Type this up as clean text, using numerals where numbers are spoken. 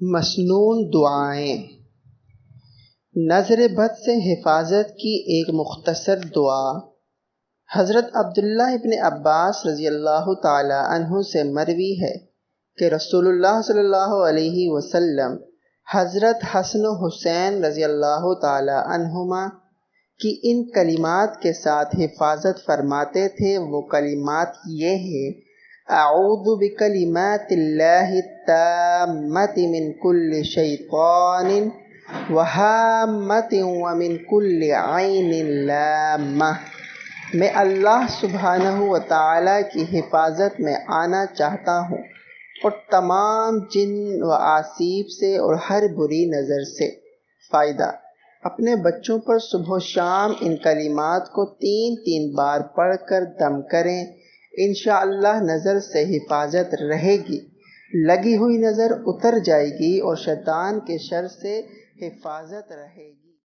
مسنون دعائیں۔ نظر بد سے حفاظت کی ایک مختصر دعا۔ حضرت عبداللہ ابن عباس رضی اللہ تعالی عنہ سے مروی ہے کہ رسول اللہ صلی اللہ علیہ وسلم حضرت حسن و حسین رضی اللہ تعالی عنہما کی ان کلمات کے ساتھ حفاظت فرماتے تھے۔ وہ کلمات یہ ہیں: اعوذ بکلمات اللہ التامۃ من کل شیطان وہامۃ ومن کل عین لامہ۔ میں اللہ سبحانہ و تعالیٰ کی حفاظت میں آنا چاہتا ہوں اور تمام جن و آسیب سے اور ہر بری نظر سے۔ فائدہ: اپنے بچوں پر صبح و شام ان کلمات کو 3 بار پڑھ کر دم کریں، انشاءاللہ نظر سے حفاظت رہے گی، لگی ہوئی نظر اتر جائے گی اور شیطان کے شر سے حفاظت رہے گی۔